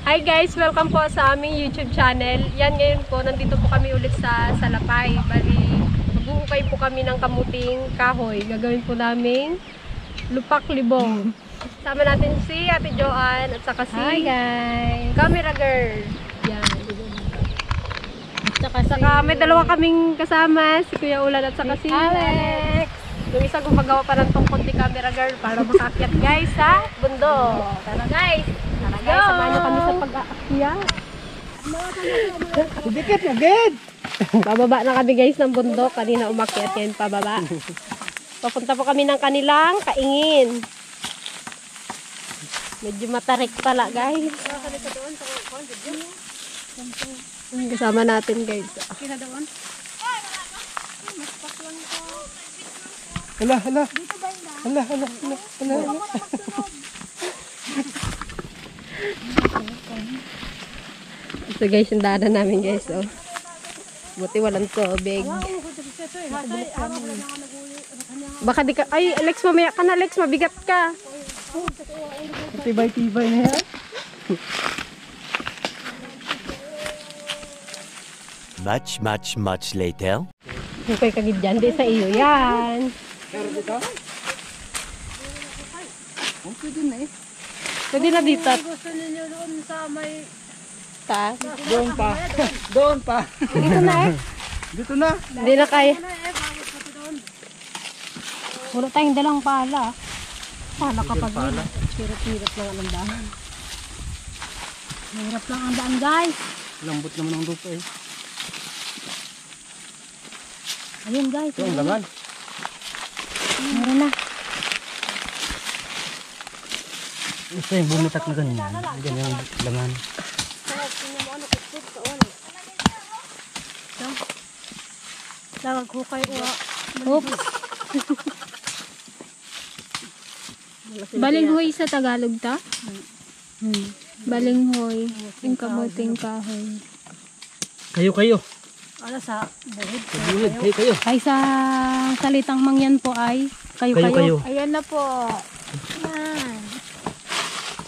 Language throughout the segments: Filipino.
Hi guys! Welcome po sa aming YouTube channel. Yan, ngayon po, nandito po kami ulit sa Salapay. Bali, maghuhukay po kami ng kamuting kahoy. Gagawin po namin lupak libong. Sama natin si Ate Joanne at saka si Hi guys! Camera Girl. Yan. At Saka may dalawa kaming kasama, si Kuya Ulan at saka si Alex. Yung isa gumagawa pa ng tungkol ni Camera Girl para makakyat guys sa bundok. Tara guys! Tara guys, samahan niyo kami sa pag-aakyat. Dikit, agad! Pababa na kami guys ng bundok. Kanina umakyat, ngayon pababa. Papunta po kami ng kanilang kaingin. Medyo matarik pala guys. Kasama natin guys. Hala. So guys, yung daanan namin guys. Oh. Buti walang tubig. Baka di ka... Ay, Alex, mamaya ka na Alex. Mabigat ka. Tibay-tibay na yan. Much later. Hukay kagid dyan. Di sa iyo yan. Pero dito? Pwede na eh. Pwede na dito. Gusto ninyo doon sa may... Ta. Doon pa. Doon pa. Dito na eh. Dito na. Hindi na kaya. Wala tayong dalang pala. Pala kapag yun. Hirap-hirap lang ang daan. Mahirap lang ang daan guys. Lambot naman ang lupa eh. Ayun guys. Ito ang laman. Meron na. Ito yung bumutak na ganyan. Ganyan ang laman. Nagkukay uwa. Oops. Balinghoy sa Tagalog ta? Balinghoy. Yung kamuting kahoy. Kayo. Ano sa buhid? Buhid. Kayo. Ay sa salitang mangyan po ay kayo. Ayan na po. Yan.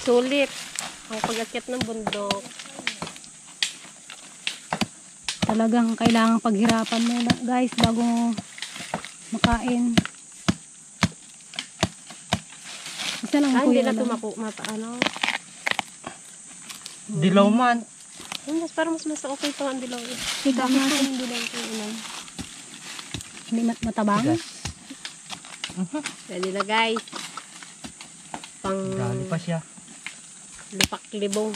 Sulit. Ang pag-akyat ng bundok. Talagang kailangang paghirapan muna guys bago makain. Isa lang po Hindi yan. na tumako. Ano? Dilaw man. Mas parang mas okay pa ang dilaw. Higa nga. Ang dilaw ko. Hindi matabang. Pwede na guys. Pang Dali pa siya. lupak libong.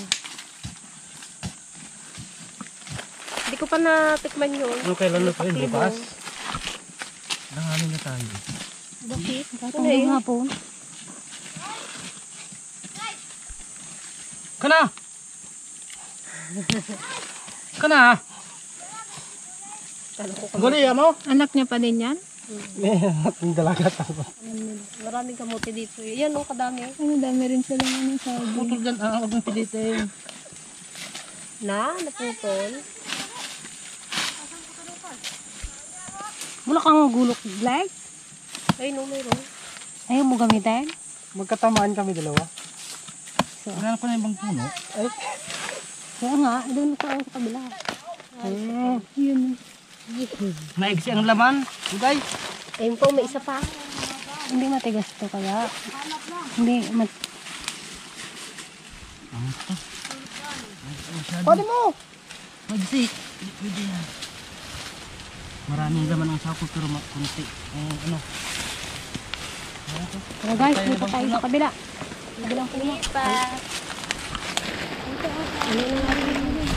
Hindi ko pa natikman yun. Ano kailan na pa yun? Lupak Bukas? libong. Nangamin na tayo. Bakit? Katulong nga po. Kana! Guli mo? Anak niya pa din yan? Ating dalaga tayo. Maraming kamuti dito. Yan o, kadami. Ano dami rin silang ano sabi. Putol dyan. Huwag mong pilitin. Naputol. Wala kang gulok black? Ay, no, mayroon. Ayaw mo gamitin? Magkatamaan kami dalawa. So, Wala ko na ibang puno. Ay. kaya nga, doon ko sa kabila. Yun. Maigsi ang laman. Guys. Ayun po, may isa pa. Hindi matigas to kaya. Hindi mat... Pwede mo. Maigsi. Pwede yan. Maraming laman ang sako pero kunti. Ano? Pero guys, dito tayo sa kabila. Kabilang puno. Pa. Ano na nga rin yun?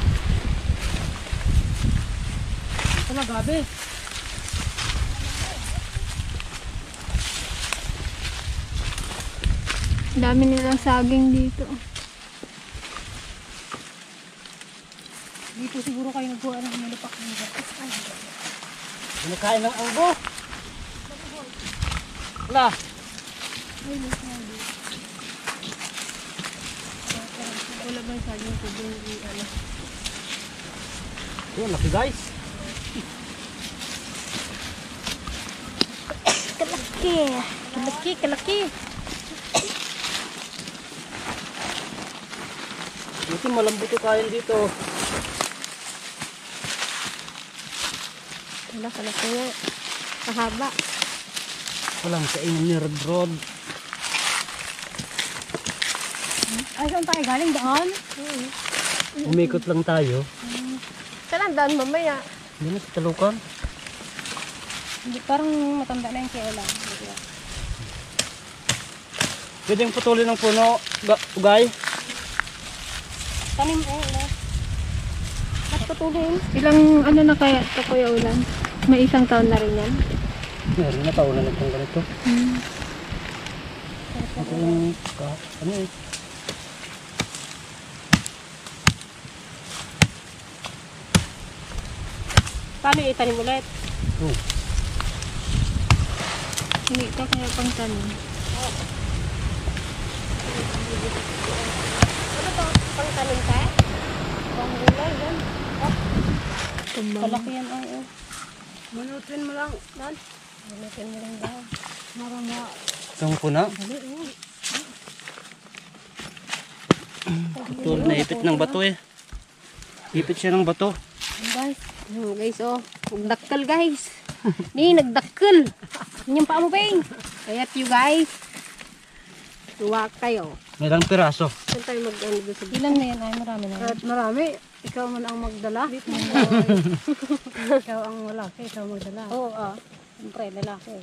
Ito na gabi. Dami nilang saging dito. Dito siguro kayo nagbuha ng malupak ng gatos. Pinakain ng anggo. Wala. Wala ba yung saging tubig? Ano? Yun, laki guys. Kalaki. Buti kasi malambot yung kain dito. Wala, kalaki nga. Mahaba. Walang kainan ni Rod Rod. Ay, saan tayo galing doon? Umikot lang tayo. Saan ang daan mamaya? Hindi na sa talukan. Hindi, parang matanda na yung kaya lang. Pwedeng putulin ng puno, ugay. Tanim ulo. Ba't patuloy? Ilang ano na kaya ito Kuya Ulan? May isang taon na rin yan? Meron na taon na itong ganito. Ito yung, ano eh. Paano yung itanim ulit? Hindi ito kaya pang tanim. Ano to? Pang tanim ka? Pang gulay, yan. Kalaki yan ay oh. Manutin mo lang, Dan. Manutin mo lang daw. Marama. Itong puna. Tulad na ipit ng bato eh. Ipit siya ng bato. Guys, guys, oh. Nagdakkel, guys. Ni, nagdakkel. Yan yung paa mo, Beng. Kayat you, guys. Tuwa kayo. May ilang piraso. Saan tayo mag-ano doon sa Ilan na yan ay marami na yan. At marami. Ikaw man ang magdala. Ikaw ang malaki, ikaw magdala. Oo, ah. Siyempre, lalaki.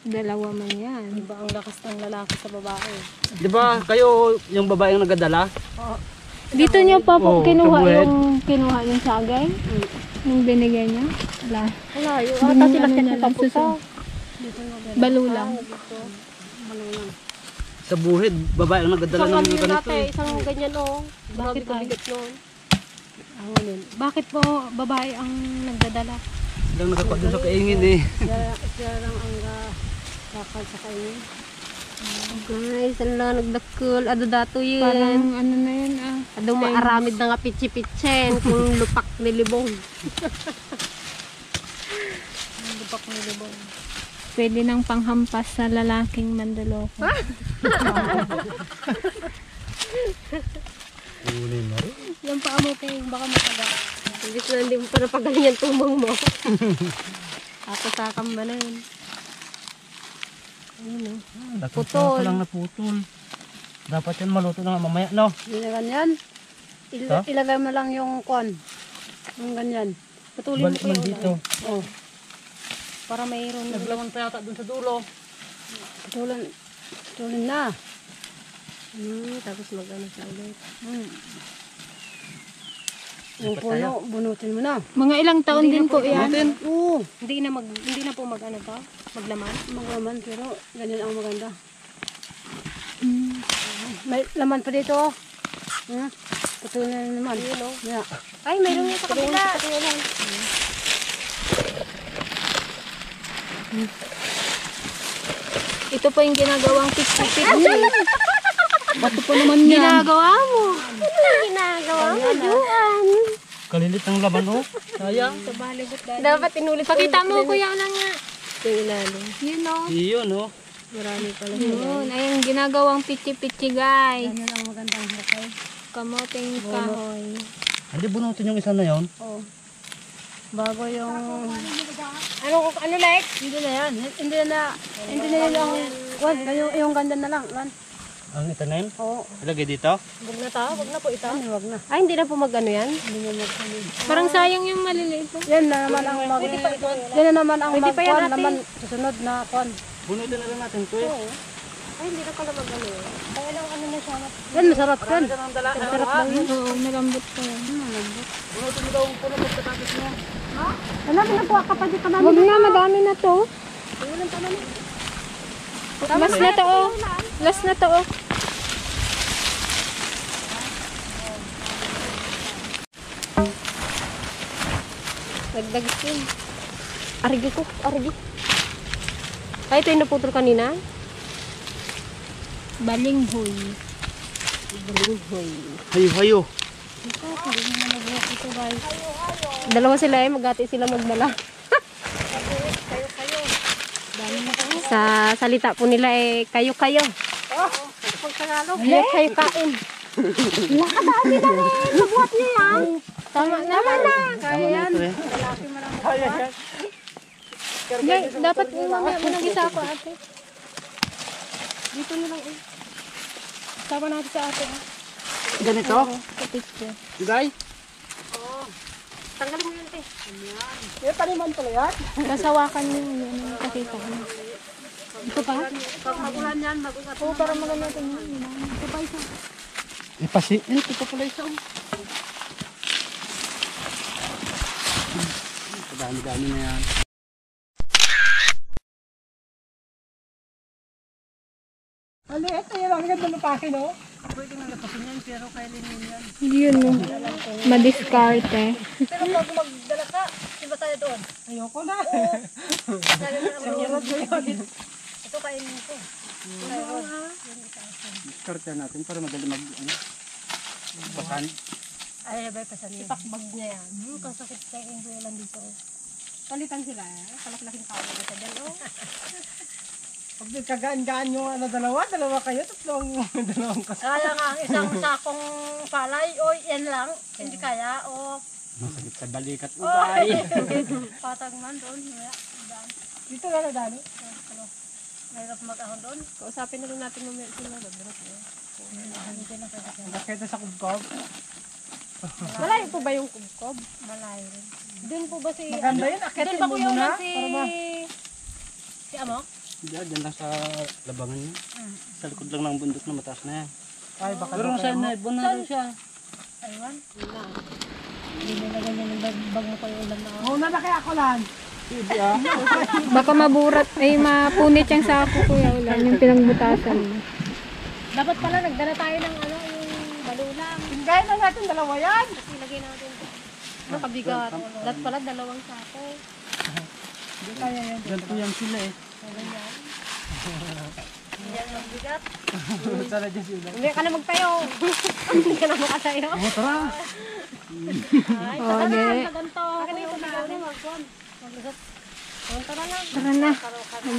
Dalawa man yan. Iba ang lakas ng lalaki sa babae. Di ba kayo yung babae ang nagadala? Dito niya pa po Oo, kinuha kabuhed. yung sagay? Yung binigay niya? Wala. Wala, yung Ano ata sila niya siya lang, tapunta. susunod. Balulang. Sa buhid, babae ang nagadala Isang ng ano yun ganito natin, eh. isang ganyan, oh. Bakit Grabe kabigat nun. Bakit po babae ang nagdadala? Silang nakakuha doon sa kaingin eh. Siya lang ang kakal sa kainin. Guys, ano lang nagdakul. Ado dato yun. Parang ano na yun ah. Ado maaramid na nga pitsi-pitsen kung lupak ni libong. Lupak ni libong. Pwede nang panghampas sa lalaking mandaloko. Uli na rin. Yung paa mo kayo, baka mataga. Imbis na hindi mo pa napagaling yung tumong mo. Ako sakam ba na yun? Ayun, oh. Putol. lang naputol. Dapat yan maluto na nga mamaya, no? Hindi na ganyan. Ha? Ilagay mo lang yung kon. Yung ganyan. Putulin mo Balik ko man yung dito. Oh. Para mayroon. Naglawan pa yata doon sa dulo. Putulin na. Tapos mag-ano sa ulit. Yung Dapat puno, bunutin mo na. Mga ilang taon din po yan. Natin. Oo. Hindi na po mag-ano to? Maglaman? Maglaman pero ganyan ang maganda. May laman pa dito. Putulin na naman. Yeah. Ay, mayroon nga sa kabila. Ito po yung ginagawang pit-pit. Bato po naman yan. Ginagawa mo. Ano ginagawa mo, Juan? Kalilit ng laban, oh. Sayang. Sa baligot dahil. Dapat inulit. Pakita mo kuya lang nga. Yung ilalim. Yun o. Iyon, oh. Marami pala. Yun. Ay yung ginagawang pichi-pichi guys. Yan ang magandang hakay. Kamoting kahoy. Hindi bunutin yung isa na yon. Oo. Bago yung... Ano Lex? Hindi na yan. Hindi na yun yung... Wag, yung ganda na lang. Lan. Ang itanim? Oo. Ilagay dito? Wag na ta. Wag na po ita. Wag na. Ay, hindi na po mag-ano yan? Hindi na mag-ano. Parang sayang yung maliliit. Yan na naman ang mag... Yan na naman ang mag-kwan. Naman susunod na kwan. Bunutin na lang natin, kuya. Ay, hindi na pala mag-ano yun. Kaya lang ano na siya. Yan, masarap yan. Masarap lang yun. Oo, malambot po yan. Bunutin mo daw ang puno pagkatapos mo. Marami na po. Kapag ka namin. Huwag na, madami na to. Walang tama na. Last na to oh. Last na to oh. Nagdagsin. Arigi ko. Arigi. Ay, ito yung naputol kanina. Balinghoy. Balinghoy. Hayo, hayo. Dalawa sila magati sila magdala. Sa salita po nila kayo-kayo. Kayo kayo kain. Lakadami na rin! Mabuhat niyo yan! Tama na! Kaya yan! Hindi, dapat mamaya mo nang isa ako ate. Dito na lang eh. Sama natin sa ate. Ganito? Sa picture. Guys? Tanggalin mo yun, te. May paniman pala yan? Kasawakan niyo yun. Nakita ko. Ito pa? Pag magulan yan, mag-ugat. Oo, para maganda ito. Ito pa isa. Ipasi. Ito pa pala isa. Dami-dami na yan. Ano ito yan? Ang ganda ng pake, no? Pwede nga napasin yan, pero kailin yan. Yun no. Madiskarte. Pero pag magdala ka, iba tayo doon. Ayoko na. Ito kainin ko. Discarte natin para madali basan. Ay, bay pasan yun. Ipakbag niya yan. Kasakit sa yung lang dito. Palitan sila eh. Palaklaking kawa na sa dyan. Pag nagkagaan-gaan nyo dalawa kayo, dalawang kasama. Kaya nga, isang sakong palay, o yan lang. Hindi kaya, o... Masakit sa balikat, ubay. Patag man doon. Dito na dali. Mahirap mag-ahon doon. Kausapin na rin natin mamaya sila. Nakita sa kubkob. Malayo po ba yung kubkob? Malayo rin. Doon po ba si... Maganda yun, akitin mo muna. Si Amo? Diyan lang sa labangan niya. Sa likod lang ng bundok na mataas na yan. Ay, baka Pero saan na, bunaro siya. Aywan? Wala. Hindi na ganyan yung bag mo kayo ulan na. Muna na kaya ako lang. Hindi ah. Baka maburat ay mapunit yung sako kuya ulan yung pinagbutasan mo. Dapat pala nagdala tayo ng ano, yung balulang. Tinggayin na natin dalawa yan. Kasi lagay natin. Nakabigat. Dapat pala dalawang sako. Hindi kaya yan. Ganito yan sila eh. Ganyan. Hindi yan magbigat. Sana dyan sila. Hindi ka na magtayo. Hindi ka na makatayo. Oh, tara. Ay, Oh, tara na. di. Sa ganito. Ako na yung magkon. Magbigat. Tara na. Tara na.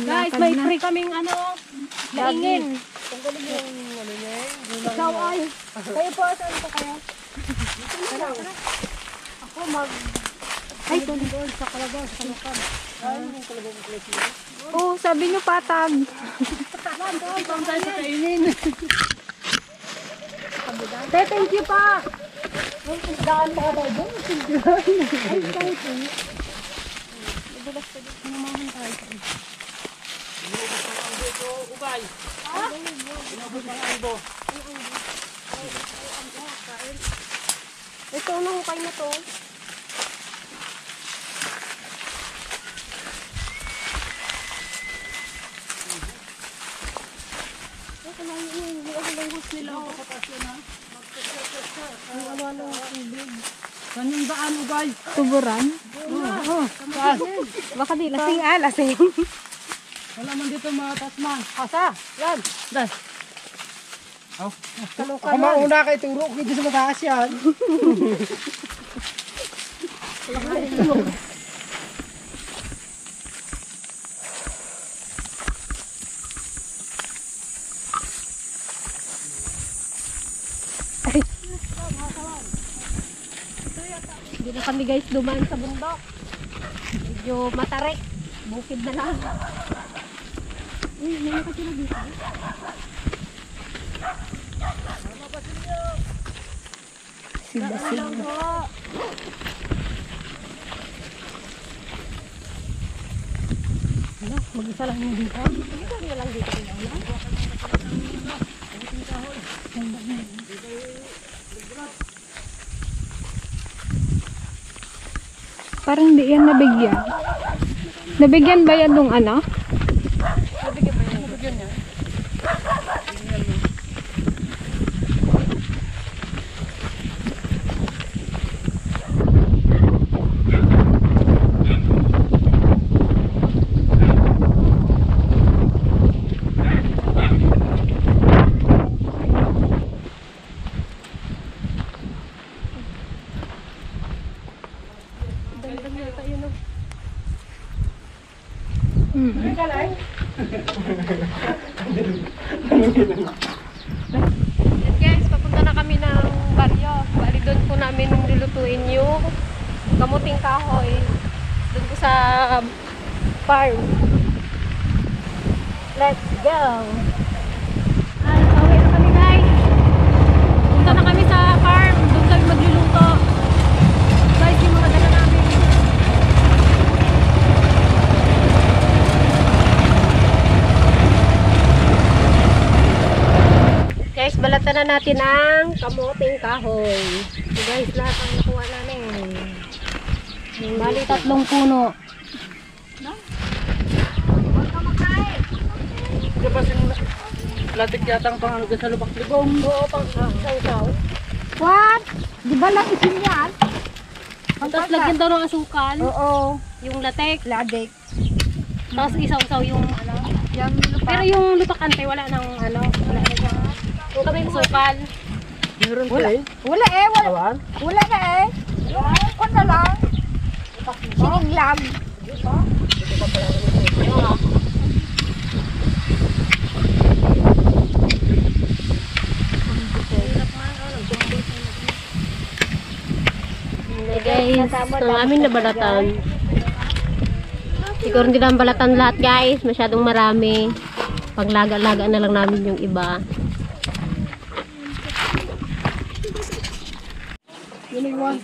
Guys, may free kaming ano. Laingin. Tungkulin yung ano niya. Ikaw ay. Kayo po, saan po kayo? Tara. Ako ay, doon sa Kalabaw, sa Kalukan. Oh, sabi niyo patag. Doon tayo sa kainin. Thank you pa. Daan pa tayo doon. Ay, kahit eh. Ibulas ka doon. Namahan tayo. Ubay. Inubos ang albo. Ito, nahukay na to. Saan yung daan, ubay? Tuburan. Saan? Baka di lasing lasing. Wala man dito mga tasman. Asa? Yan. Das. Oh. Ako mauna kay turo ko dito sa mataas yan. Hindi na kami guys dumaan sa bundok. Medyo matarik. Bukid na lang. Uy, may nakatira dito. Sida-sida. Mag-isa lang yung dito. Mag-isa lang dito. Parang di yan nabigyan. Nabigyan ba yan nung ano? Yes guys, papunta na kami kami ng baryo. Bali doon po namin lulutuin yung kamuting kahoy. Doon po sa farm. Let's go! Ay, pauwi na kami guys. Punta na kami sa farm. Doon kami magluluto. Guys, yung mga dala namin. Guys, balatan na natin ang kamuting kahoy. So guys, lahat ang nakuha namin. Bali, 3 puno. Diba latik yata ang pang ano sa lubak libong. Oo, pang saw-saw. What? Di ba lang isin yan? Tapos lagyan daw ng asukal. Oo. Yung latek. Ladik. Tapos isaw-saw yung ano. Yung lupa. Pero yung lupakante, wala nang ano. Wala na siyang asukal. Meron pa eh. Wala eh. Wala, Awan? wala na eh. Yung kwan na lang. Sining lang. Hey guys, ang amin na balatan. Siguro hindi naman balatan lahat guys. Masyadong marami. Paglaga-laga na lang namin yung iba.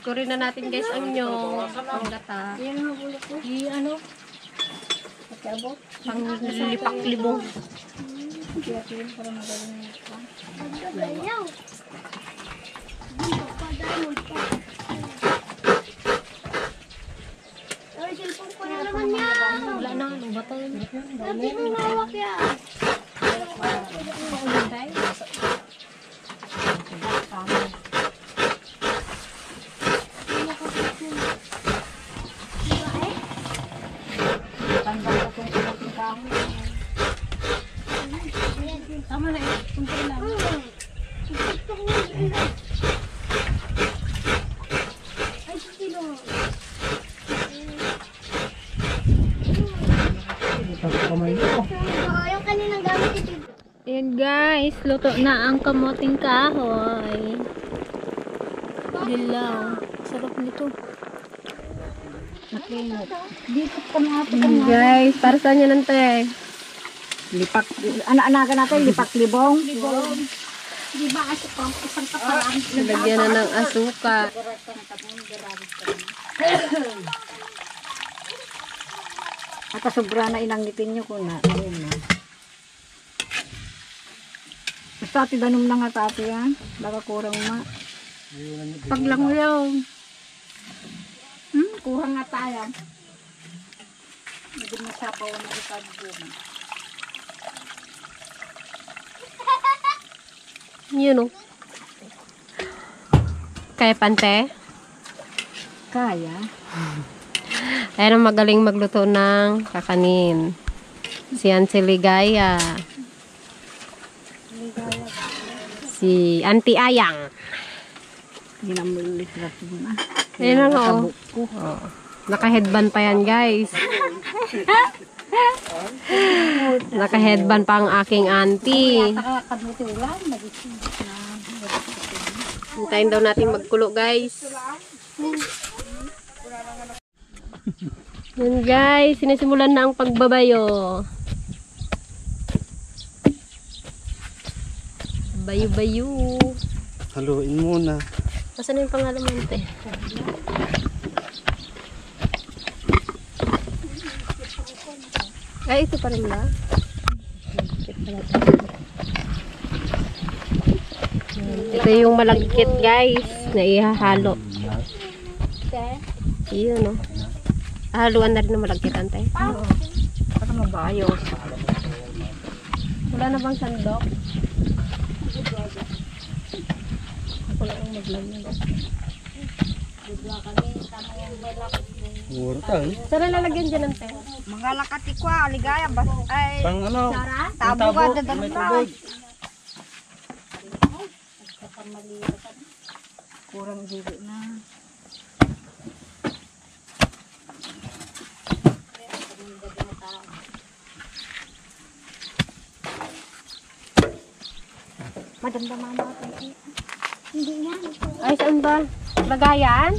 Kurin na natin guys ang nyo. Ang gata. Ano? Pang lipak-libong. Wala na, ano ba tayo? Tama na eh, kunti lang. Ayan guys, luto na ang kamuting kahoy. Dilaw. Sarap nito. Dito ka mga Ayan guys, para saan yan nante? lipak. Anak-anakan natin, lipak libong. Di ba kasi pang isang kaparang. Lagyan na ng asuka. At sobra na inangitin nyo ko na. Ayun na. Basta ati danom lang at ati yan. Baka kurang ma. Paglang mo yun. Kurang nga tayo. Hindi mo siya pa wala ipag doon. Yun o. Kaya pante? Kaya. Ayan ang magaling magluto ng kakanin. Si Auntie Ligaya. Si Auntie Ayang. Hindi na mo litrat mo na. Ayan o. Oh. Naka-headband pa yan guys. Naka-headband pa ang aking auntie. Nakakabuti ulan. Hintayin daw natin magkulo guys. Yan guys, sinisimulan na ang pagbabayo. Bayo-bayo. Haluin muna. Asan na yung pangalan mo ante? Ay, ito pa rin ba? Ito yung malagkit guys na ihahalo. Iyon o. Haluan na rin ng malagkit ante. Para mabayos. Wala na bang sandok? Ako lang ang maglagyan. Mura tayo. Saan na lalagyan dyan ante? Mga lakati ko, aligaya. Ay, Pang ano? tabo ka, dadang May ka. tubig. Kurang dito na. Madamdaman natin. Ay, saan ba? Lagayan?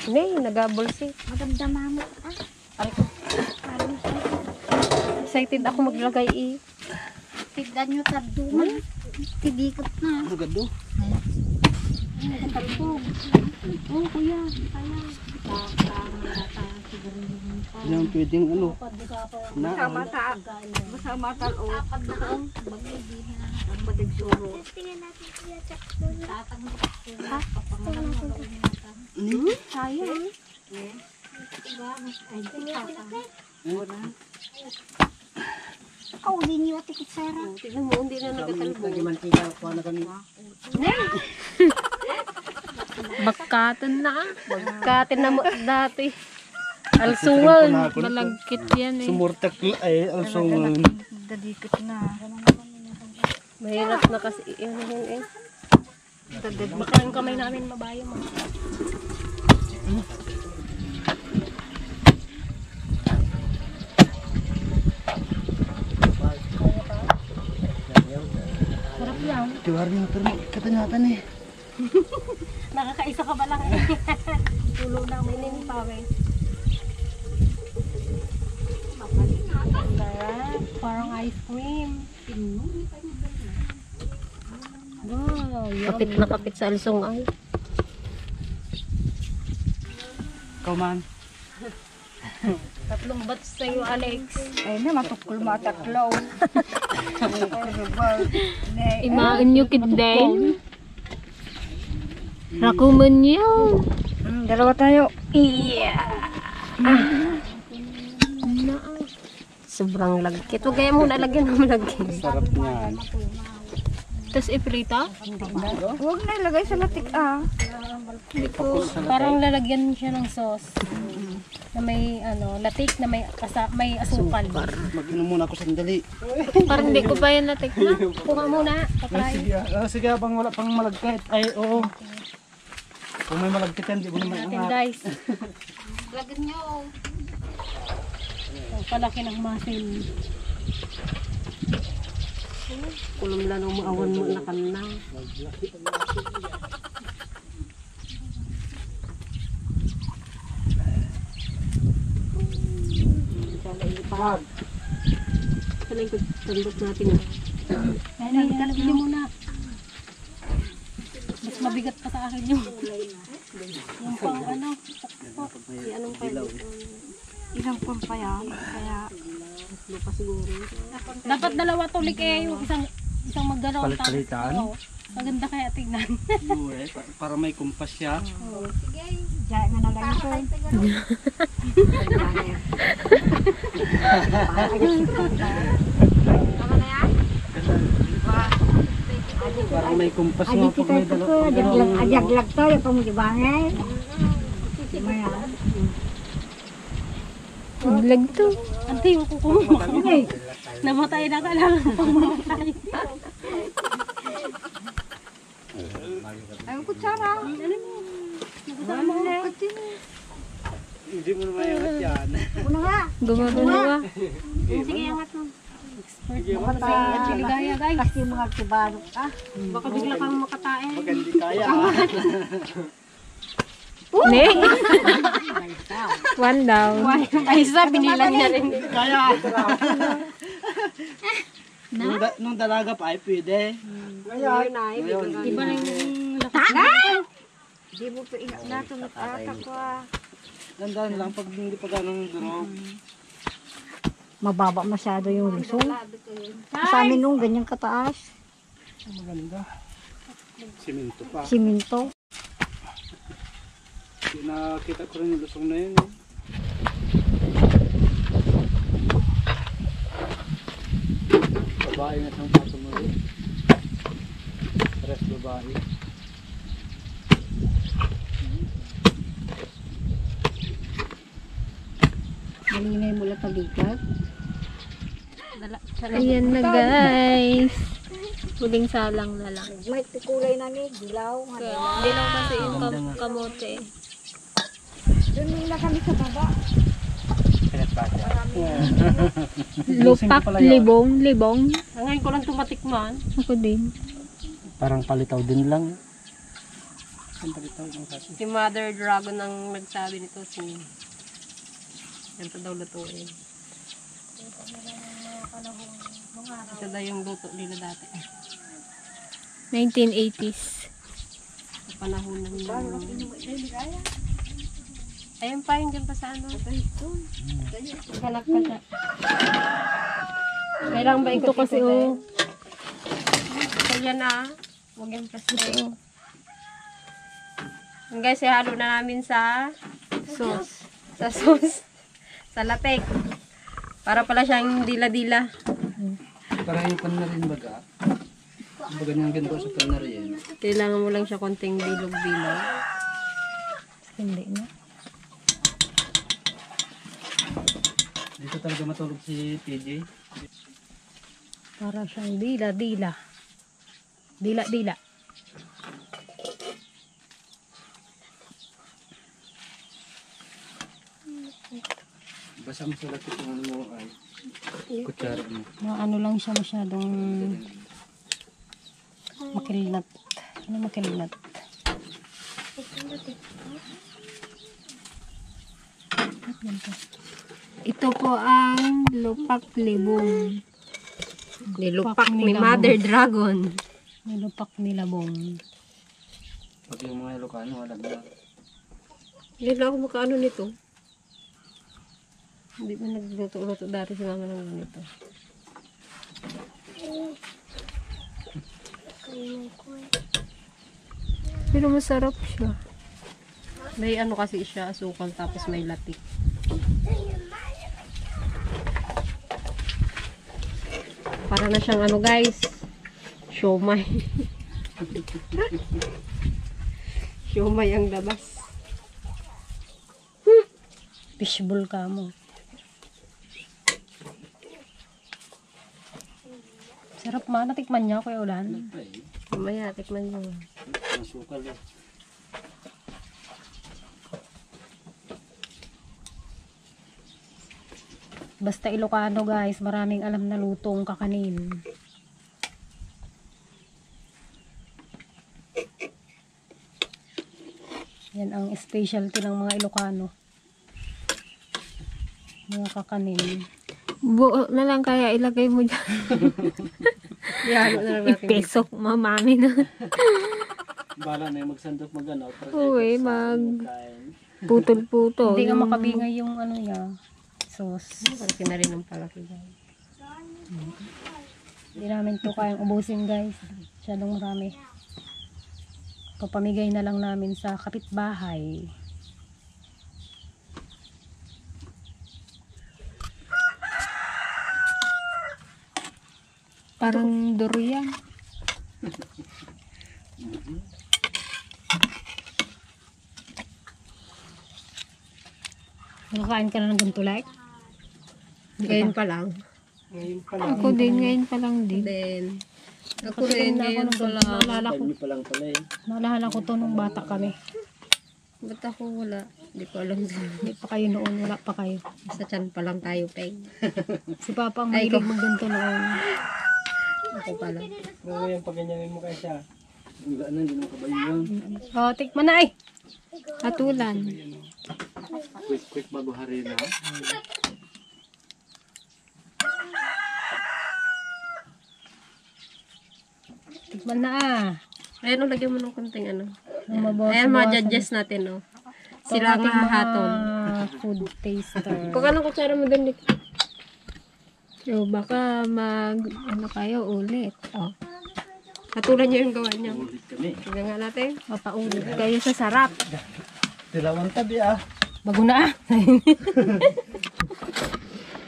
Ay, nagabulsi. Maganda mamo. Ay, ko. Excited ako maglagay Tignan nyo tarduman. Tidikot na. Ano gado? Nagkatalbog. Oo, kuya. Kaya. Yan pwedeng ano. Na. Masama talo. Apat na kaong. Bagay na. Ang madagsuro. Tingnan natin kuya. Tatang. Ha? Sayang. Oh, hindi niyo tikit sara. Tignan mo, hindi na nagatalbo. Mantika ko na kami. Bagkatan na. Bagkatin na mo dati. Alsungan. Malagkit yan eh. Sumurtak ay alsungan. Dadikit na. Mahirap na kasi yun. Baka yung kamay namin mabayo mo. Sarap yan. Tiwari na pero katanyatan eh. Nakakaisa ka ba lang eh. Tulo na may ninipawe. Parang ice cream. Wow, kapit na kapit sa alsong ay. Ikaw man. Tatlong bats sa'yo, Alex. Ay na, matukol mo tatlo. Imaan nyo kidden. Rakuman nyo. Dalawa tayo. Iya. Sobrang lagkit. Huwag kaya muna lagyan ng lagkit. Sarap niyan. Tapos iprita? Huwag na ilagay sa latik ah. Parang lalagyan siya ng sauce. Na may latik na may asukal. Mag-inom muna ako sandali. Parang hindi ko pa yan latik na. Kuha muna. Sige, pang wala pang malagkit. Ay, oo. Kung may malagkit yan, di ko naman Natin angat. guys. Lagyan nyo. Ang palaki ng masin. Kulong lang ang maawan mo na kanina. Sana yung tandot natin. Ay, talagyan niyo muna. Mas mabigat pa sa akin yung pang anong pwede. Ilang pang pa yan. Kaya Lupa siguro. Dapat dalawa tulik eh, yung isang maggalaw. Palit-palitan? Oo. Maganda kaya tignan. Para may kumpas siya. Diyan nga na lang ito. Para may kumpas nga pag may dalawa. Ajaglag to, yung pamugibangay. Lag to. Ante yung kuko mo. Namatay na ka lang pang mamatay. Ay, kutsara. Hindi mo naman yung yan. Una nga. Gumagano. Sige, angat mo. Ligaya guys. Kasi mga kibarok ka. Baka bigla kang makatain. Pag hindi kaya. Ne? One down. Ay, isa, binilan niya rin. Kaya. Nung dalaga pa ay pwede. Iba na yung Hindi mo pa inatumot ata ko ah. Dandan lang pag hindi pa ganong durog. Mababa masyado yung lusong. Sa amin nung ganyan kataas. Maganda. Simento pa. Siminto. Nakita ko rin yung lusong na yun. Babae na siyang pato mo rin. Tres babae. Malinay mo lang pagigat. Ayan na guys. Huling salang na lang. May kulay namin, dilaw. Hindi lang kasi yung kamote. Doon na kami sa baba. Kaya Lupak, libong, libong. Ngayon ko lang tumatikman. Ako din. Parang palitaw din lang. Si Mother Dragon ang nagsabi nito. Ganito daw lutuin. Ito daw yung luto nila dati. 1980s. Sa panahon ng... Ayun pa, yung dyan pa sa ano. Hanap ka siya. Kailangan ba Ito kasi oh. So yan na. Huwag yung kasi. Yung guys, ihalo na namin sa sauce. Sa sauce. Sa latek. Para pala siyang dila-dila. Para yung pan na rin baga. Baga niyang ganito sa pan na rin. Kailangan mo lang siya konting bilog-bilog. Hindi na. Dito talaga matulog si PJ. Para siyang dila-dila. Dila-dila. Basta mo sa lapit ng ano mo ay kutsara mo. Mga ano lang siya masyadong makilnat. Ano makilnat? Ito po ang lupak libong. Nilupak ni Mother Dragon. Nilupak nilabong. Pag yung mga Ilocano, alam na. Hindi na ako makaano nito. Hindi ba nagluto-luto dati si mama ng ganito? Pero masarap siya. May ano kasi siya, asukal tapos may latik. Para na siyang ano guys, siomay. Siomay ang labas. Fishbowl ka mo. Sarap ma. Natikman niya Kuya Ulan. Mamaya, tikman mo. Masukal eh. Basta Ilocano guys, maraming alam na lutong kakanin. Yan ang specialty ng mga Ilocano. Mga kakanin. Buo na lang kaya ilagay mo dyan. Yan, ano na natin. Ipesok mamami na. Bala na yung magsandok mag-ano. Uy, putol-putol. Hindi nga Yung- makabingay yung ano niya. Sauce. Malaki na rin ang palaki guys. Hindi namin to kayang ubusin guys. Masyadong marami. Papamigay na lang namin sa kapitbahay. Parang durian. Nakakain ka na ng ganito like? Ngayon pa lang. Ngayon pala. Ako din, ngayon pa lang din. Then, ako Kasi rin na ako ngayon nung pa lang. naalala ko, Hindi pa lang pala eh. naalala ko to nung bata kami. Ba't ako wala? Hindi ko alam. Hindi pa kayo noon, wala pa kayo. Sa tiyan pa lang tayo, Peng. Si Papa ang Ay, mahilig magganto noon. Ako pala. Kung ngayon pag ganyanin mo kaya siya. Wala na, hindi mo kabayo yan. Oh, tikman na eh. Hatulan. Quick bago harina. Tikman na ah. Ayan, lagyan mo ng konting ano. Nang mabawas- Ayan, mga bawasan. judges natin, no. Ito Sila ang ating mga hahatol. food taster. Kung anong kutsara mo din dito. So, baka ano kayo ulit. Oh, Hatulan niyo yung gawa niyo. Ulit kami. Tignan nga natin. mapaulit kayo sa sarap. Tilawang tabi ah. Bago na ah.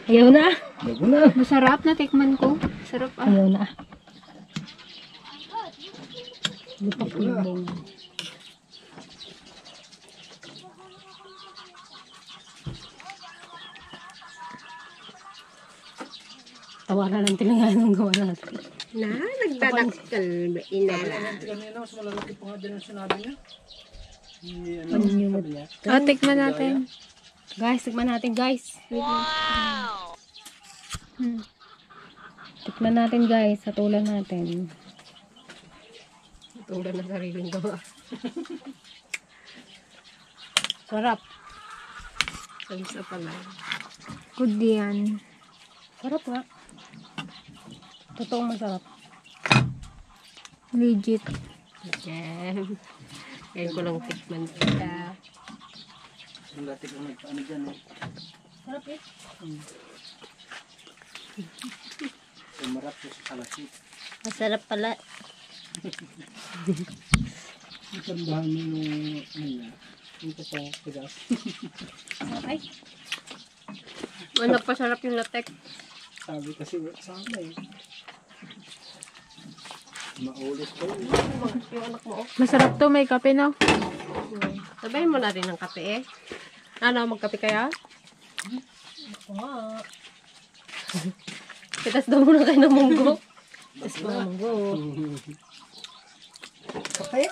Ayaw na ah. Bago na. Masarap na tikman ko. Sarap ah. Ayaw na ah. Lupak-libong. Tawanan ng tinangan ng gawa natin. Na, nagdadaktal ba inala? Kanina mas malalaki pa nga din ang sinabi niya. Onion. Ah, tikman natin. Guys, tikman natin guys. Wow! Tikman natin guys, hatulan natin. Tulad ng sariling gawa. Sarap. Salsa pala. Good yan. Sarap nga. Totoong masarap. Legit. Yan. Ngayon ko lang tikman siya. Yung dati ko nagpaano dyan eh. Sarap eh. Umarap ko sa kalasit. Masarap pala. Itandahan mo yung nila. Yung totoong tigas. Ay. Ano pa sarap yung latek. Sabi kasi sama eh. Maulit ko. Yung anak mo. Masarap to, may kape no? Sabayin mo na rin ng kape eh. Ano, magkape kaya? Oo. Kitas daw muna kayo ng munggo. Tapos mga munggo. Kate?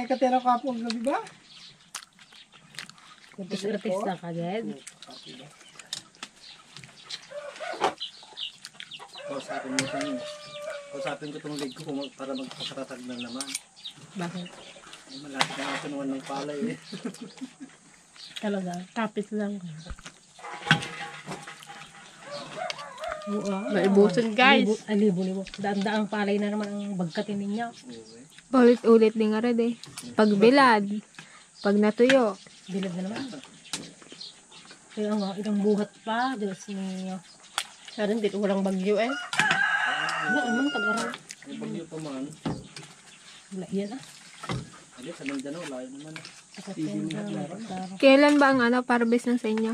Kate na kapong gabi ba? Artista ka agad. Kausapin ko itong leg ko para magpakatatag na naman. Bakit? Ay, malapit na ako tunuan ng palay eh. Talaga, kapit lang. Oo. Maibusan guys. Libo-libo. Daan-daang palay na naman ang bagkatin ninyo. Ulit-ulit din nga rin eh. Pag bilad, pag natuyo. Bilad na naman. Kaya nga, itong buhat pa. Diyos niyo. Sana dito walang bagyo eh. Wala naman, tag-aral. May bagyo pa man. Wala yan ah. Hindi, sa Mindanao, layo naman. Sa Katenga, Kailan ba ang harvest na sa inyo?